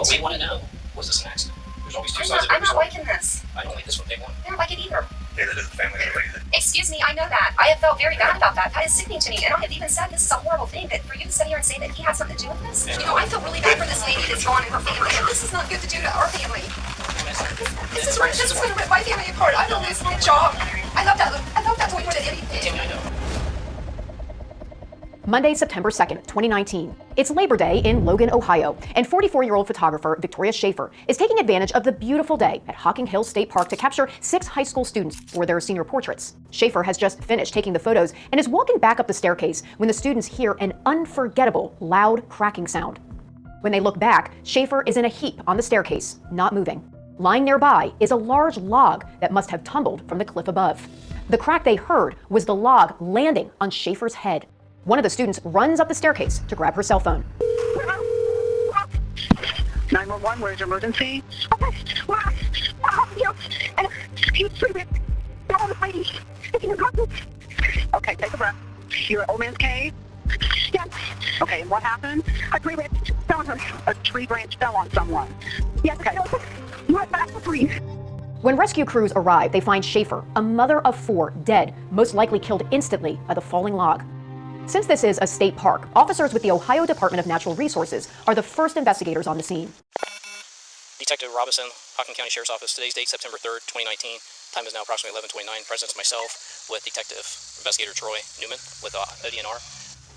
What we want to know, was this an accident? There's always two sides of every story. I'm not liking this. I don't like this one, day one. I don't like it either. Neither does the family member either. Excuse me, I know that. I have felt very bad about that. That is sickening to me. And I have even said this is a horrible thing, that for you to sit here and say that he had something to do with this. You know, I feel really bad for this lady that's gone and her family. And this is not good to do to our family. This is going to rip my family apart. I'm going to lose my job. I love that toy more than anything. I know. Monday, September 2nd, 2019. It's Labor Day in Logan, Ohio, and 44-year-old photographer Victoria Schaefer is taking advantage of the beautiful day at Hocking Hills State Park to capture 6 high school students for their senior portraits. Schaefer has just finished taking the photos and is walking back up the staircase when the students hear an unforgettable, loud cracking sound. When they look back, Schaefer is in a heap on the staircase, not moving. Lying nearby is a large log that must have tumbled from the cliff above. The crack they heard was the log landing on Schaefer's head. One of the students runs up the staircase to grab her cell phone. 911, where's your emergency? Okay, take a breath. You're at Old Man's Cave? Yes. Okay, and what happened? A tree branch fell on her. A tree branch fell on someone. Yes, okay. You went back to tree. When rescue crews arrive, they find Schaefer, a mother of 4, dead, most likely killed instantly by the falling log. Since this is a state park, officers with the Ohio Department of Natural Resources are the first investigators on the scene. Detective Robinson, Hocking County Sheriff's Office. Today's date, September 3rd, 2019. Time is now approximately 11:29. Present myself with Detective Investigator Troy Newman with ODNR.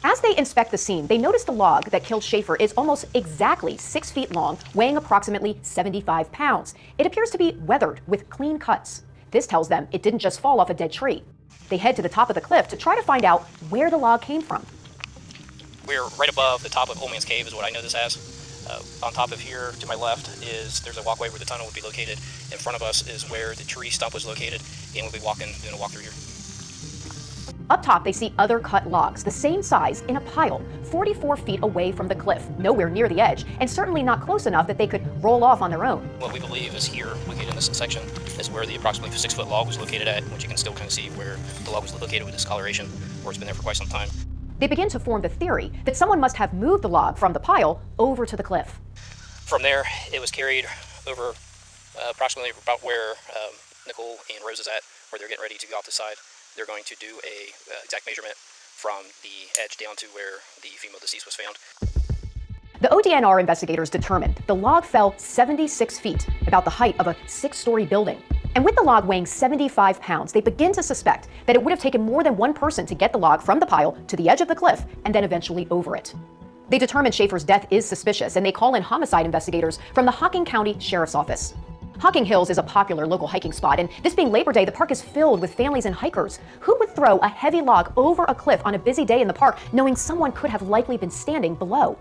As they inspect the scene, they notice the log that killed Schaefer is almost exactly 6 feet long, weighing approximately 75 pounds. It appears to be weathered with clean cuts. This tells them it didn't just fall off a dead tree. They head to the top of the cliff to try to find out where the log came from. We're right above the top of Old Man's Cave is what I know this as. On top of here to my left there's a walkway where the tunnel would be located. In front of us is where the tree stump was located, and we'll be doing a walk through here. Up top, they see other cut logs, the same size, in a pile, 44 feet away from the cliff, nowhere near the edge, and certainly not close enough that they could roll off on their own. What we believe is here, located in this section, is where the approximately 6-foot log was located at, which you can still kind of see where the log was located with discoloration, where it's been there for quite some time. They begin to form the theory that someone must have moved the log from the pile over to the cliff. From there, it was carried over approximately about where Nicole and Rose is at, where they're getting ready to go off the side. They're going to do a exact measurement from the edge down to where the female deceased was found. The ODNR investigators determined the log fell 76 feet, about the height of a 6-story building. And with the log weighing 75 pounds, they begin to suspect that it would have taken more than one person to get the log from the pile to the edge of the cliff and then eventually over it. They determine Schaefer's death is suspicious, and they call in homicide investigators from the Hocking County Sheriff's Office. Hocking Hills is a popular local hiking spot, and this being Labor Day, the park is filled with families and hikers. Who would throw a heavy log over a cliff on a busy day in the park, knowing someone could have likely been standing below?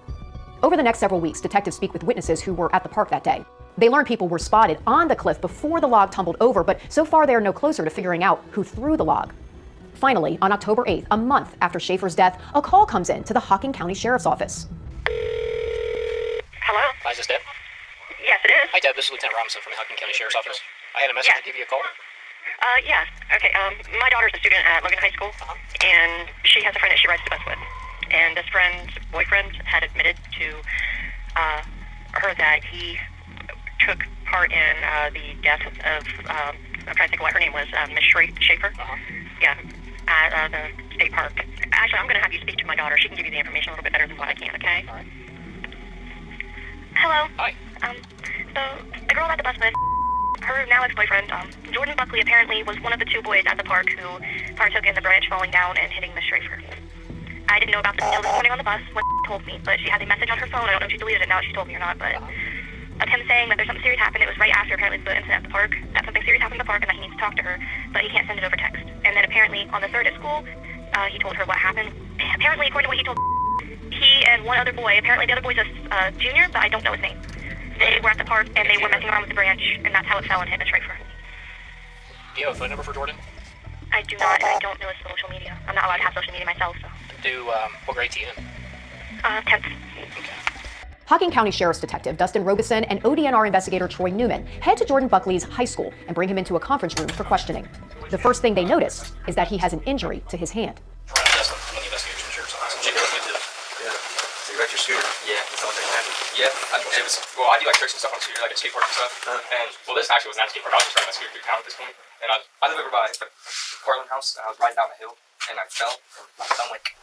Over the next several weeks, detectives speak with witnesses who were at the park that day. They learn people were spotted on the cliff before the log tumbled over, but so far they are no closer to figuring out who threw the log. Finally, on October 8th, a month after Schaefer's death, a call comes in to the Hocking County Sheriff's Office. Hello? Hi, is this Deb? Yes, it is. Hi, Deb. This is Lieutenant Robinson from the Hocking County Sheriff's Office. I had a message to give you a call. Yeah. Okay, my daughter's a student at Logan High School, and she has a friend that she rides the bus with. And this friend's boyfriend had admitted to her that he took part in the death of, I'm trying to think of what her name was, Miss Schaefer. Yeah, at the state park. Actually, I'm going to have you speak to my daughter. She can give you the information a little bit better than what I can, okay? All right. Hello. Hi. So the girl at the bus with, her now ex-boyfriend, Jordan Buckley, apparently was one of the 2 boys at the park who partook in the branch falling down and hitting Miss Schaefer. I didn't know about this until this morning on the bus when told me, but she has a message on her phone. I don't know if she deleted it now, if she told me or not, but of him saying that there's something serious happened. It was right after apparently the incident at the park, that something serious happened at the park and that he needs to talk to her, but he can't send it over text. And then apparently on the 3rd at school, he told her what happened. Apparently, according to what he told, he and one other boy, apparently the other boy's a junior, but I don't know his name. They were at the park and they were messing around with the branch, and that's how it fell and hit Miss Schaefer. Do you have a phone number for Jordan? I do not, and I don't know his social media. I'm not allowed to have social media myself, so. What grade to you in? 10th. Okay. Hocking County Sheriff's Detective Dustin Robeson and ODNR investigator Troy Newman head to Jordan Buckley's high school and bring him into a conference room for questioning. The first thing they notice is that he has an injury to his hand. Dustin, I'm one of the investigators from the Sheriff's Office. Yeah. So you got your scooter? Yeah, something happened. Yeah, well, I do like tricks and stuff on scooter, like at skate parks and stuff. And well, this actually was not a skate park. I was just riding my scooter through town at this point. And I live over by the Portland house, and I was riding down the hill, and I fell from my stomach.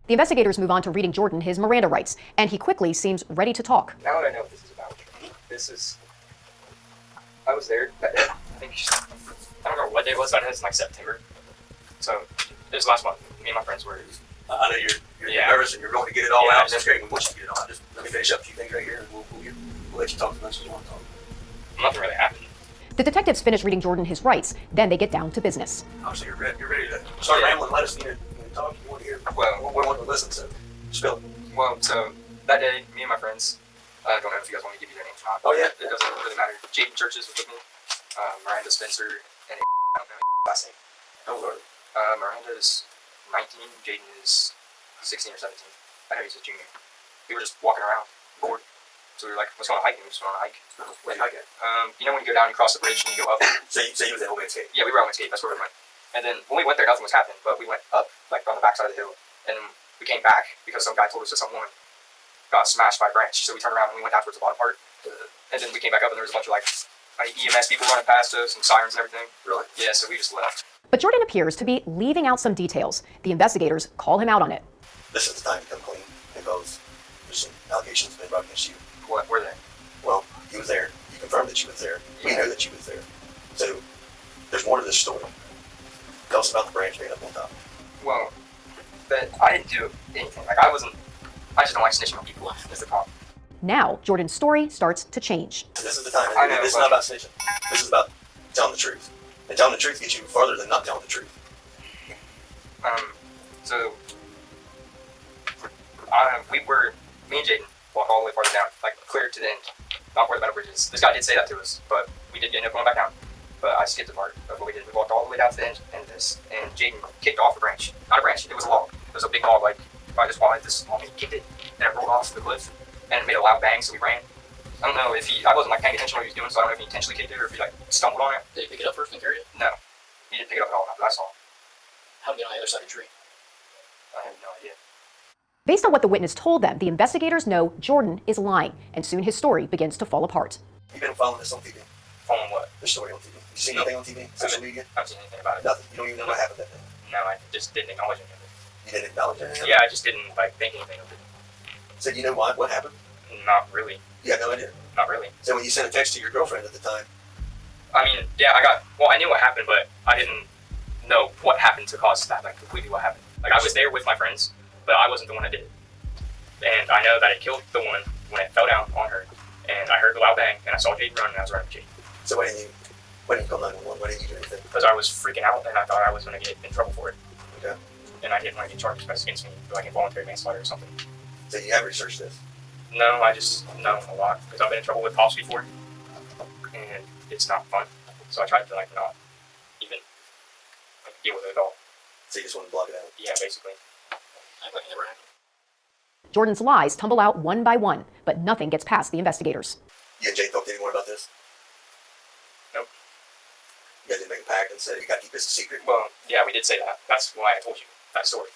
The investigators move on to reading Jordan his Miranda rights, and he quickly seems ready to talk. Now that I know what this is about, I was there that day. I don't remember what day it was, but it was in like September. So it was last month. Me and my friends were. I know you're nervous and you're going to get it all out. That's great. We want you to get it all. Just let me finish up a few things right here, and we'll let you talk as much as you want to talk. Nothing really happened. The detectives finish reading Jordan his rights, then they get down to business. Obviously, you're ready to start rambling. Let us talk. You want to hear? Well, we want to listen. So spill it. Well, so that day, me and my friends. I don't know if you guys want me to give you their names or not. Oh yeah. It doesn't really matter. Jaden Churches was with me. Miranda Spencer and I don't know his last name. How old are they? Miranda is 19. Jaden is 16 or 17. I know he's a junior. We were just walking around, bored. So we were like, let's go on a hike. And we just went on a hike. Wait, hike it. You know when you go down, you cross the bridge, and you go up? So you was at Old Man Skate? Yeah, we were on skate. That's where we went. And then when we went there, nothing was happening. But we went up, like on the backside of the hill. And then we came back because some guy told us that some woman got smashed by a branch. So we turned around and we went down towards the bottom part. And then we came back up, and there was a bunch of like EMS people running past us and sirens and everything. Really? Yeah, so we just left. But Jordan appears to be leaving out some details. The investigators call him out on it. This is the time to come clean because there's some allegations made brought against you. What were they? Well, you was there. You confirmed that you was there. We know that you was there. So there's more to this story. Tell us about the branch made up on top. Well, that I didn't do anything. Like I just don't like snitching on people. That's the problem. Now, Jordan's story starts to change. This is the time. I know, This is not about snitching. This is about telling the truth. And telling the truth gets you farther than not telling the truth. So me and Jaden walked all the way farther down, like clear to the end, not where the metal bridge is. This guy did say that to us, but we did end up going back down. But I skipped the part of what we did. We walked all the way down to the end, and Jaden kicked off a branch. Not a branch, it was a log. It was a big log, like I just wanted this long, and he kicked it, and it rolled off the cliff, and it made a loud bang, so we ran. I don't know if I wasn't like paying attention to what he was doing, so I don't know if he intentionally kicked it or if he like stumbled on it. Did he pick it up first and carry it? No, he didn't pick it up at all. Not that I saw. How did he get on the other side of the tree? I have no idea. Based on what the witness told them, the investigators know Jordan is lying, and soon his story begins to fall apart. You've been following this on TV. Following what? This story on TV. You seen anything on TV? Social media? I haven't seen anything about it. Nothing. You don't even know what happened that day. No, I just didn't acknowledge any of it. You didn't acknowledge it. Yeah, I just didn't like think anything of it. So you know why? What happened? Not really. You had no idea. Not really. So when you sent a text to your girlfriend at the time, I mean, yeah, I knew what happened, but I didn't know what happened to cause that, like completely what happened. Like I was there with my friends, but I wasn't the one that did it. And I know that it killed the woman when it fell down on her, and I heard the loud bang, and I saw Jaden run, and I was running with Jaden. so why didn't you call 911? Why didn't you do anything? Because I was freaking out, and I thought I was going to get in trouble for it. Okay. And I didn't want to get charged against me for like involuntary manslaughter or something. So you have researched this. No, I just know a lot because I've been in trouble with cops before, and it's not fun. So I tried to like not even like, deal with it at all. So you just want to block it out. Yeah, basically. Act like it never happened. Jordan's lies tumble out one by one, but nothing gets past the investigators. You and Jay talked any more about this? Nope. You guys didn't make a pact and said you got to keep this a secret. Well, yeah, we did say that. That's why I told you that story.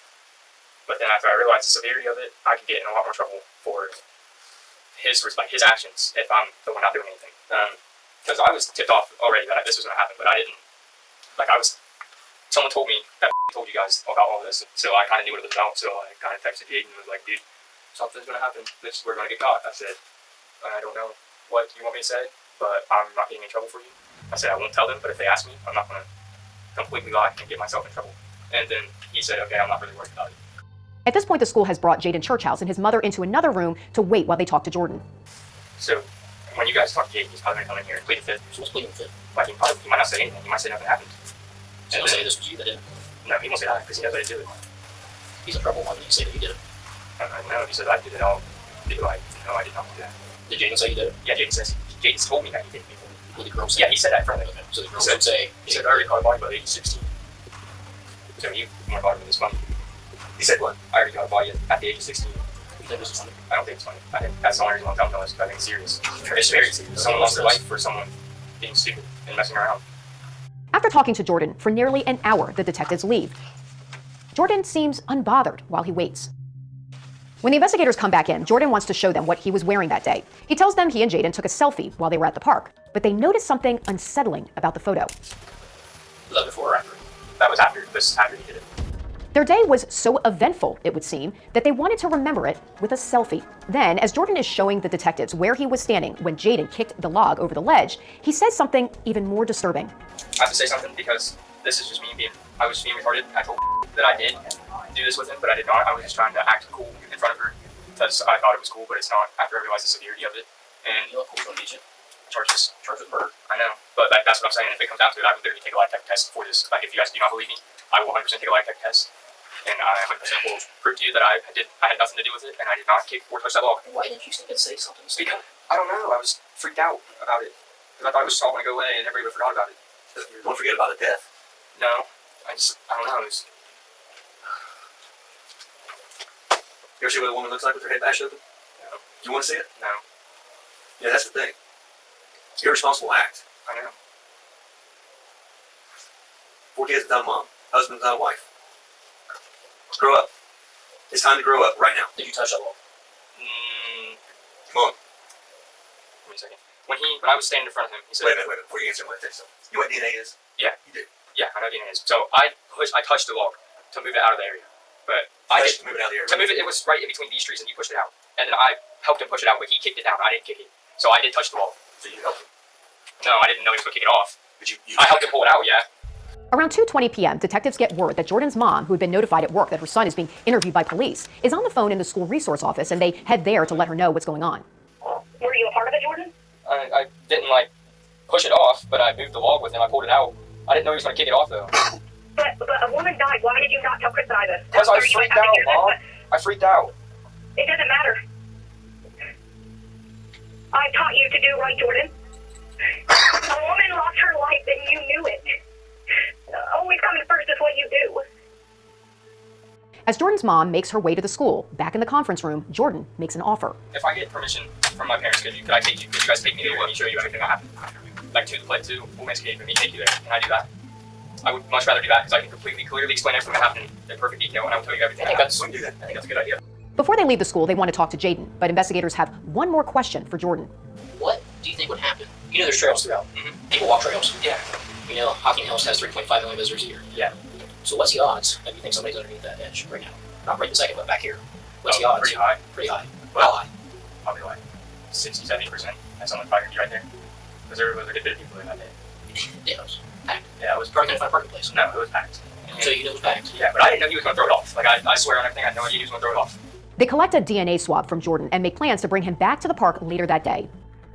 But then after I realized the severity of it, I could get in a lot more trouble for his actions if I'm the one not doing anything. Because I was tipped off already that this was going to happen, but I didn't. Someone told me that told you guys about all this, so I kind of knew what it was about. So I kind of texted Jaden and was like, dude, something's going to happen. We're going to get caught. I said, I don't know what you want me to say, but I'm not getting in trouble for you. I said, I won't tell them, but if they ask me, I'm not going to completely lie and get myself in trouble. And then he said, okay, I'm not really worried about it. At this point, the school has brought Jaden Churchhouse and his mother into another room to wait while they talk to Jordan. So when you guys talk to Jaden, he's probably going to come in here and plead the fifth. You're supposed to plead the fifth. Like he might not say anything. He might say nothing happened. So he'll say this was you that did it. No, he won't say that because he knows I didn't do it. He's in trouble. Why would he say that he did it? No, he said I did it all. No, I did not do that. Did Jaden say he did it? Yeah, Jaden told me that he did it before. Well, the girl said Yeah, he said that in front of me. Okay. So the girl would say, He said I already caught a body by age 16. So you weren't bothered with this funny. He said what? I already got a body at the age of 16. you think this is funny? I don't think it's funny. I think that's the only reason I'm telling this. I think it's serious. It's very serious. Someone lost their life for someone being stupid and messing around. After talking to Jordan for nearly an hour, the detectives leave. Jordan seems unbothered while he waits. When the investigators come back in, Jordan wants to show them what he was wearing that day. He tells them he and Jaden took a selfie while they were at the park, but they notice something unsettling about the photo. Was that before or after? That was after he did it. Their day was so eventful, it would seem, that they wanted to remember it with a selfie. Then, as Jordan is showing the detectives where he was standing when Jaden kicked the log over the ledge, he says something even more disturbing. I have to say something because this is just I was being retarded. I told that I did do this with him, but I did not. I was just trying to act cool in front of her because I thought it was cool, but it's not after I realized the severity of it. And You look cool, don't you? charges with murder. I know, but that's what I'm saying. If it comes down to it, I would literally take a lie detector test for this. Like, if you guys do not believe me, I will 100% take a lie detector test, and I 100% will prove to you that I had nothing to do with it, and I did not kick or touch that log. Why didn't you step and say something? Because I don't know. I was freaked out about it because I thought it was all going to go away, and everybody forgot about it. Don't forget about the death. No, I don't know. You ever see what a woman looks like with her head bashed open? No. You want to see it? No, Yeah, that's the thing. It's an irresponsible act. I know. 4 kids without a mom, husband without a wife. Grow up. It's time to grow up right now. Did you touch that wall? Come on. Wait a second. When I was standing in front of him, he said, Wait a minute. Before you answer my text, you know what DNA is? Yeah. You do. "Yeah, I know DNA is." So I touched the log to move it out of the area, but Just move it out of the area. to move it. It was right in between these trees, and you pushed it out. And then I helped him push it out, but he kicked it down. I didn't kick it, so I did touch the log. So you help him. No, I didn't know he was going to kick it off. But you I helped him pull it out. Yeah. Around 2:20 p.m., detectives get word that Jordan's mom, who had been notified at work that her son is being interviewed by police, is on the phone in the school resource office, and they head there to let her know what's going on. Were you a part of it, Jordan? I didn't push it off, but I moved the log with him. I pulled it out. I didn't know he was going to kick it off though. But a woman died. Why did you not tell Chris and I this? Because I Sorry, you might freaked have to out, hear this, Mom. but I freaked out. it doesn't matter. I taught you to do right, Jordan. A woman lost her life and you knew it. Always coming first is what you do. As Jordan's mom makes her way to the school, back in the conference room, Jordan makes an offer. If I get permission from my parents, could you guys take me there and show you everything that happened? Like to Women's Cave, and me take you there. Can I do that? I would much rather do that because I can clearly explain everything that happened in perfect detail, and I will tell you everything. I think that that's happened. do that. I think that's a good idea. Before they leave the school, they want to talk to Jaden, but investigators have one more question for Jordan. What do you think would happen? You know there's trails throughout. Mhm. People walk trails. Yeah. You know, Hocking Hills has 3.5 million visitors a year. Yeah. So what's the odds that you think somebody's underneath that edge right now? Not right this second, but back here. What's the Oh, odds? pretty high. Pretty high. Well, How high? Probably 60-70%. That someone's probably gonna be right there. Because there was a good bit of people there that day. Yeah, it was packed. Yeah, it was Probably gonna find a parking place. No, it was packed. So you know it was packed. Yeah, but I didn't know he was gonna throw it off. Like I swear on everything, I had no idea he was gonna throw it off. They collect a DNA swab from Jordan and make plans to bring him back to the park later that day.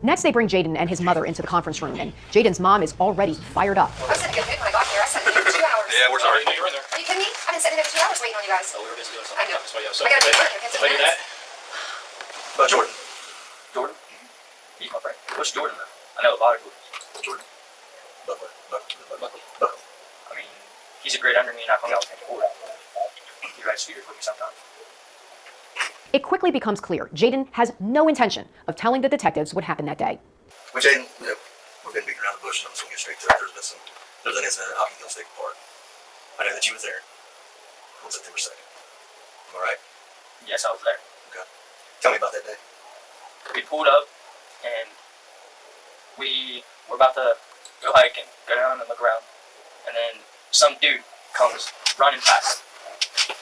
Next, they bring Jaden and his mother into the conference room, and Jaden's mom is already fired up. I was in a good mood when I got here. I sat in here for 2 hours. Yeah, we're sorry. You know you were in there. Are you kidding me? I've been sitting here for 2 hours waiting on you guys. Oh, we were busy doing I something. know. That's why you have I gotta be something. quick. I've got 10 If I do that, minutes. Jordan. Jordan? He's my friend. What's Jordan though? I know a lot of Jordans. Jordan. Buckley. I mean, he's a great under me, and I hung out with him before. He rides scooters with me sometimes. It quickly becomes clear Jaden has no intention of telling the detectives what happened that day. When Jaden, we've been beating around the bush, and I'm just going to get straight to it. There's an incident at Hocking Hill State Park. I know that you was there on September 2nd. Am I right? Yes, I was there. Okay. Tell me about that day. We pulled up, and we were about to go hike and go down and look around. And then some dude comes running past,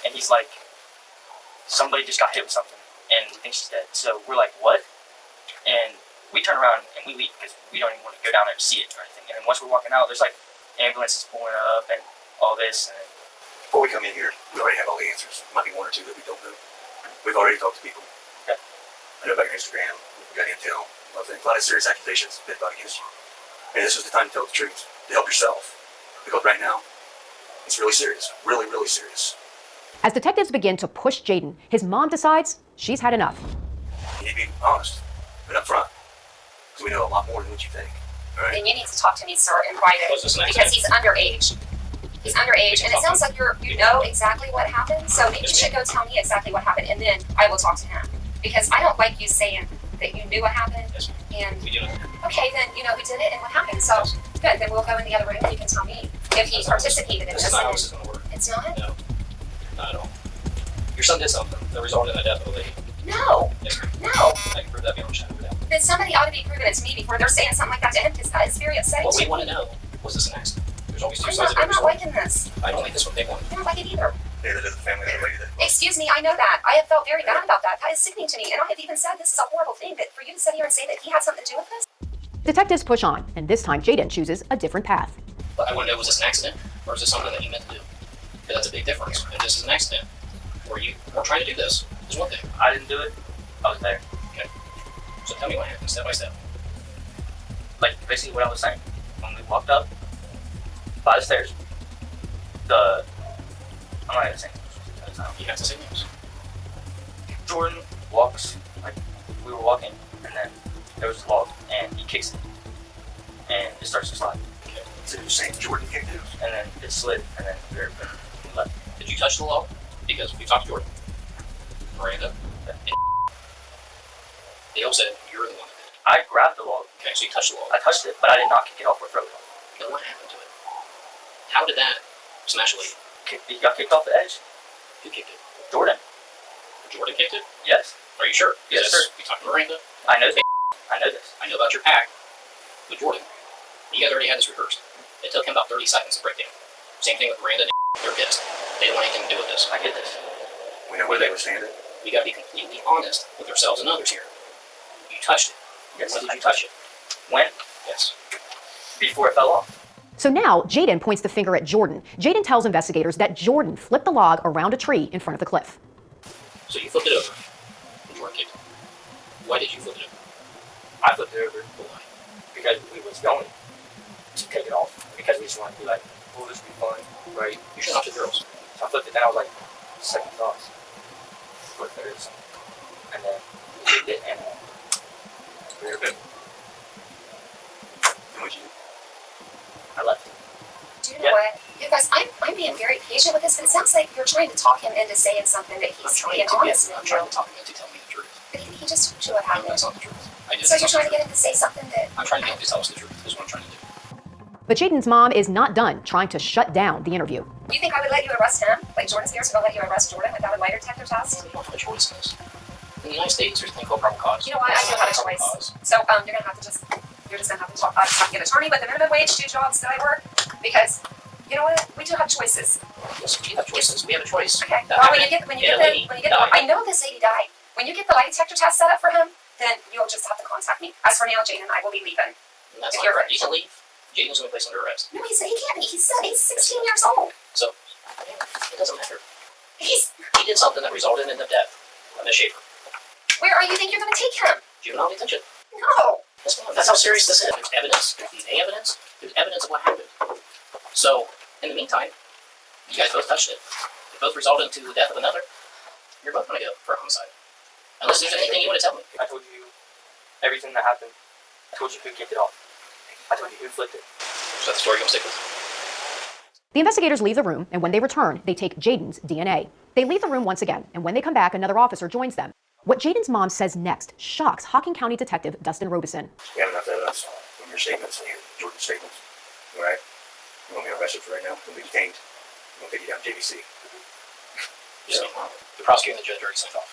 and he's like, somebody just got hit with something, and we think she's dead. So we're like, what? And we turn around and we leave because we don't even want to go down there and see it or anything. And then once we're walking out, there's like ambulances pulling up and all this. And Before we come in here, we already have all the answers. Might be one or two that we don't know. We've already talked to people. Okay. I know about your Instagram. We got intel. A lot of serious accusations have been brought against you. And this is the time to tell the truth, to help yourself. Because right now, it's really serious. Really, really serious. As detectives begin to push Jaden, his mom decides she's had enough. You need to be honest and upfront. Because we know a lot more than what you think. All right? And you need to talk to me, sir, in private, Was this an because he's underage. He's underage, and it sounds like you know exactly what happened. So maybe you should go tell me exactly what happened, and then I will talk to him. Because I don't like you saying that you knew what happened. Yes, And we do it. okay, then you know who did it and what happened. So good, then we'll go in the other room and you can tell me if he participated in This this. is not how this is going to work. It's not. No, not at all. Your son did something that resulted in the death of a lady. No. Yes, ma'am. No. I can prove that beyond a shadow of a doubt. Then somebody ought to be proving it to me before they're saying something like that to him, because that is very upsetting What to we me. want to know, was this an accident? There's always two I'm sides not, of I'm every not story. liking this. I don't think this one big one. I don't like it either. Neither does the family of the lady that. Excuse me, I know that. I have felt very bad about that. That is sickening to me. And I have even said this is a horrible thing, but for you to sit here and say that he had something to do with this? Detectives push on, and this time Jaden chooses a different path. But I want to know, was this an accident? Or is this something that you meant to do? Because that's a big difference. If this is an accident, or you were trying to do this, is one thing. I didn't do it. I was there. Okay. So tell me what happened, step by step. Like basically what I was saying. When we walked up by the stairs, I'm not gonna say names. You have to say names. Jordan walks, like we were walking, and then there was a log, and he kicks it, and it starts to slide, Okay. So you're saying Jordan kicked it? and then it slid, and then we left. Did you touch the log? Because we talked to Jordan. Miranda. And they all said you're the one that did it. I grabbed the log. Okay, so you touched the log. I touched it, but I did not kick it off or throw it off. Then what happened to it? How did that smash a lady? He got kicked off the edge. Who kicked it? Jordan. Jordan kicked it? Yes. Are you sure? Yes, Because sir. We talked to Miranda. I know this. I know this. I know about your pact with Jordan. You guys already had this rehearsed. It took him about 30 seconds to break down. Same thing with Miranda. They're pissed. They don't want anything to do with this. I get this. We know where they were standing. We gotta be completely honest with ourselves and others here. You touched it. Yes. When did you touch it? When? Yes. Before it fell off. So now Jaden points the finger at Jordan. Jaden tells investigators that Jordan flipped the log around a tree in front of the cliff. So you flipped it over. And Jordan kicked it. Why did you flip it over? I flipped it over Why? because we was going to take it off. Because we just wanted to be like, oh, this will be fun, right? You should talk to girls. So I flipped it down. I was like, second thoughts. What there is. And then we did it, and we were good. And what you I left. Do you know what? You guys, I'm being very patient with this, but it sounds like you're trying to talk him into saying something that I'm he's trying being to honest I'm with trying you. to talk him into telling me the truth. But he just told you what No, happened. that's not the truth. I did So you're that's trying not to the get him to say something that... truth. I'm trying to get him to tell us the truth. That's what I'm trying to do. But Jaden's mom is not done trying to shut down the interview. You think I would let you arrest him? Like Jordan's parents would let you arrest Jordan without a lie detector test? We don't have a choice in this. In the United States, there's a thing called probable cause. You know what? I do have a Probable choice. cause. So you're gonna have to just talk. I just have to get an attorney with the minimum wage to do jobs that I work because you know what? We do have choices. Yes, we have choices. We have a choice. Okay. That Well, when happened. you get I know this lady died. When you get the lie detector test set up for him, then you'll just have to contact me. As for now, Jane and I will be leaving. And that's If not you're correct. rich. You can leave. Jaden's going to be placed under arrest. No, he can't be. He's 16 years old. So, it doesn't matter. He did something that resulted in the death of Miss Schaefer. Where are you think you're gonna take him? Juvenile detention. No. That's how serious this is. There's evidence. There's DNA evidence. There's evidence of what happened. So, in the meantime, you guys both touched it. It both resulted into the death of another. You're both going to go for a homicide. Unless there's anything you want to tell me. I told you everything that happened. I told you who kicked it off. I told you who flipped it. Is that the story you're going to stick with? The investigators leave the room, and when they return, they take Jaden's DNA. They leave the room once again, and when they come back, another officer joins them. What Jaden's mom says next shocks Hocking County Detective Dustin Robeson. We have enough evidence from your statements and your Jordan's statements. All right? You want me arrested for right now? You'll be detained. I'm going to take you down to JVC. So, the prosecutor and the judge already signed off.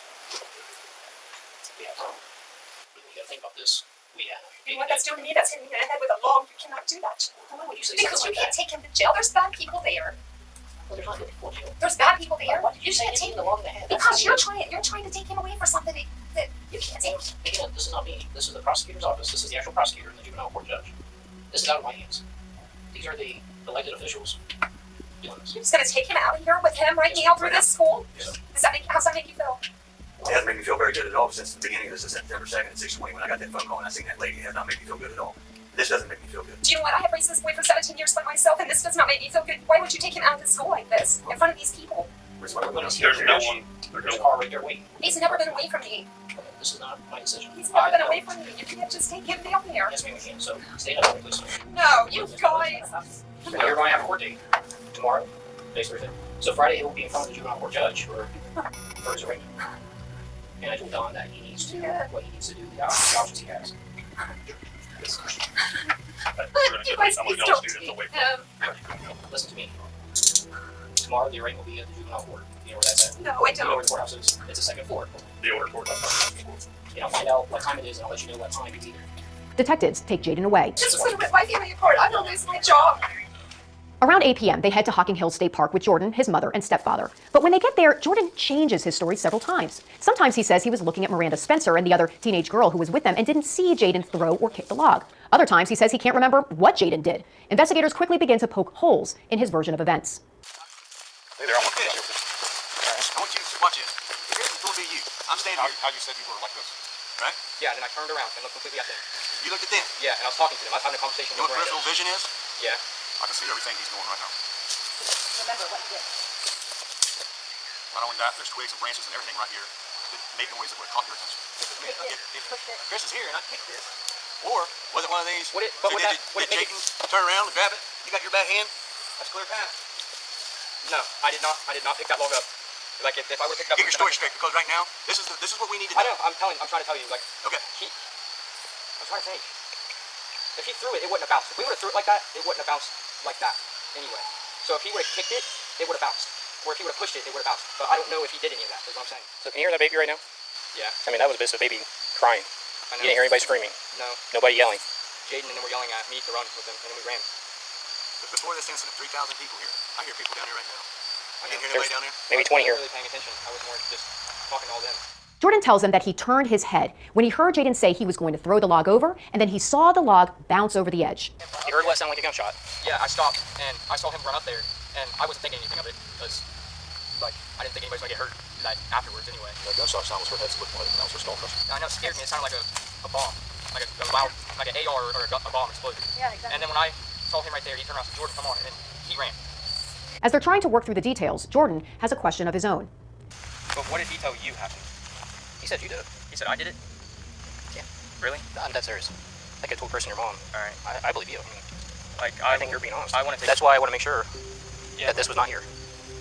Yeah. You got to think about this. You know what that's doing to me? That's hitting me in the head with a log. You cannot do that. Why would you say Because you something can't like take him to jail. There's bad people there. that? Well, there's not good people in jail. There's bad people there. Why did you say can't taking take the log in the head? because you're trying to take him away for something that you can't take. Again, this is not me. This is the prosecutor's office. This is the actual prosecutor and the juvenile court judge. This is out of my hands. These are the elected officials doing this. You're just gonna take him out of here with him right now through this school? Yeah. How's that make you feel? It hasn't made me feel very good at all since the beginning of this, September 2nd at 6:20 when I got that phone call and I seen that lady. It has not made me feel good at all. This doesn't make me feel good. Do you know what? I have raised this boy for 17 years by myself, and this does not make me feel good. Why would you take him out of the school like this in front of these people? There's no one else There's here. no one. There's a car right there waiting. He's never been away from me. This is not my decision. He's never been away from me. You can't just take him down there. Yes, ma'am, we can. So, stay down, please. No, you guys. Now, you're going to have a court date tomorrow, next Thursday. So Friday, he will be in front of the juvenile court judge for his arraignment. And I told Don that he needs to do what he needs to do, the options he has. You guys please don't take him. Listen to me. tomorrow, the arraignment will be at the juvenile court. You know where that's at? No, I You know where don't. the courthouse is? It's the second floor. The order court. And I'll find out what time it is, and I'll let you know what time you be there. Detectives take Jaden away. This is going to rip my family apart. I'm going to lose my job. Around 8 p.m., they head to Hocking Hills State Park with Jordan, his mother, and stepfather. But when they get there, Jordan changes his story several times. Sometimes he says he was looking at Miranda Spencer and the other teenage girl who was with them and didn't see Jaden throw or kick the log. Other times he says he can't remember what Jaden did. Investigators quickly begin to poke holes in his version of events. Hey there, I want you to watch this. Here's going to be you. I'm standing here. How you said you were like this, right? Yeah, and then I turned around and looked completely at them. You looked at them. Yeah, and I was talking to them. I was having a conversation You know with what Miranda. peripheral vision is? Yeah. I can see everything he's doing right now. Remember what you did. Not only that, there's twigs and branches and everything right here that made noise that would have caught your attention. If Chris is here and I kicked this, or was it one of these? Would it did make Jaden turn around and grab it? You got your bad hand? That's clear path. No, I did not pick that log up. Like if I would have picked it up. Get your story straight, because right now this is what we need to do. I know. I'm trying to tell you. Like Okay. I'm trying to think. If he threw it, it wouldn't have bounced. If we would have threw it like that, it wouldn't have bounced like that anyway. So if he would have kicked it, it would have bounced. Or if he would have pushed it, it would have bounced. But I don't know if he did any of that, is what I'm saying. So can you hear that baby right now? Yeah. I mean, that was just a baby crying. I know. You didn't hear anybody screaming. No. Nobody yelling. Jaden and them were yelling at me to run with them, and then we ran. But before this incident, 3,000 people here. I hear people down here right now. I You didn't hear There's anybody down there? maybe I 20 here. wasn't really paying attention. I was more just talking to all them. Jordan tells him that he turned his head when he heard Jaden say he was going to throw the log over, and then he saw the log bounce over the edge. You heard what sounded like a gunshot. Yeah, I stopped, and I saw him run up there, and I wasn't thinking anything of it, because, like, I didn't think anybody was going to get hurt that afterwards anyway. The gunshot sound was for heads looking like that was for skull crushing. I know, it scared me. It sounded like a bomb, like a loud, like an AR or a bomb exploded. Yeah, exactly. And then when I saw him right there, he turned around and said, Jordan, come on, and then he ran. As they're trying to work through the details, Jordan has a question of his own. But what did he tell you happened? He said you did it. He said I did it? Yeah. Really? I'm dead serious. Like I told Chris and your mom. All right. I believe you. I mean, Like, I think you're being honest. I want to take... That's why I want to make sure Yeah. that this was not here.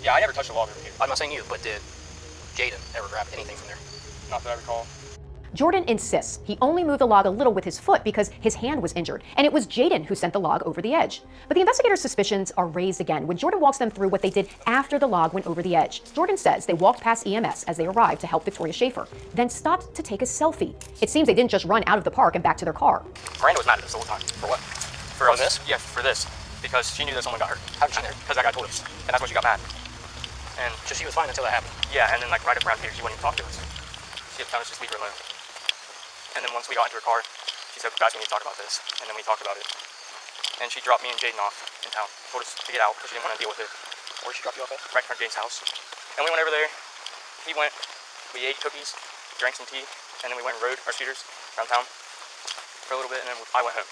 Yeah, I never touched a log over here. I'm not saying you, but did Jaden ever grab anything from there? Not that I recall. Jordan insists he only moved the log a little with his foot because his hand was injured, and it was Jaden who sent the log over the edge. But the investigators' suspicions are raised again when Jordan walks them through what they did after the log went over the edge. Jordan says they walked past EMS as they arrived to help Victoria Schaefer, then stopped to take a selfie. It seems they didn't just run out of the park and back to their car. Miranda was mad at us the whole time. For what? For On this? Yeah, for this. Because she knew that someone got hurt. How did she know? Because that guy told us. And that's when she got mad. And So she was fine until that happened. yeah, and then like right around here, she wouldn't even talk to us. She kept telling us just leave her alone. And then once we got into her car, she said, guys, we need to talk about this. And then we talked about it. And she dropped me and Jaden off in town. Told us to get out because she didn't want to deal with it. Where did she drop you off at? Right in front of Jaden's house. And we went over there. He went. We ate cookies, drank some tea, and then we went and rode our scooters around town for a little bit, and then I went home.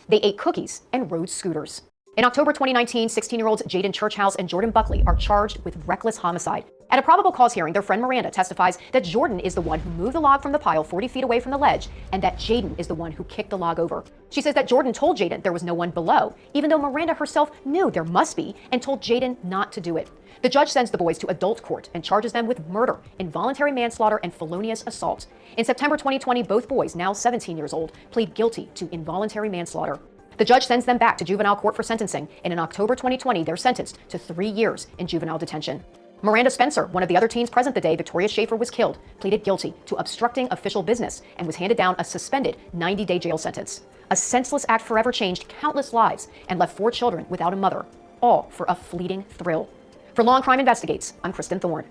They ate cookies and rode scooters. In October 2019, 16-year-olds Jaden Churchhouse and Jordan Buckley are charged with reckless homicide. At a probable cause hearing, their friend Miranda testifies that Jordan is the one who moved the log from the pile 40 feet away from the ledge, and that Jaden is the one who kicked the log over. She says that Jordan told Jaden there was no one below, even though Miranda herself knew there must be, and told Jaden not to do it. The judge sends the boys to adult court and charges them with murder, involuntary manslaughter, and felonious assault. In September 2020, both boys, now 17 years old, plead guilty to involuntary manslaughter. The judge sends them back to juvenile court for sentencing, and in October 2020, they're sentenced to 3 years in juvenile detention. Miranda Spencer, one of the other teens present the day Victoria Schaefer was killed, pleaded guilty to obstructing official business and was handed down a suspended 90-day jail sentence. A senseless act forever changed countless lives and left 4 children without a mother, all for a fleeting thrill. For Law and Crime Investigates, I'm Kristen Thorne.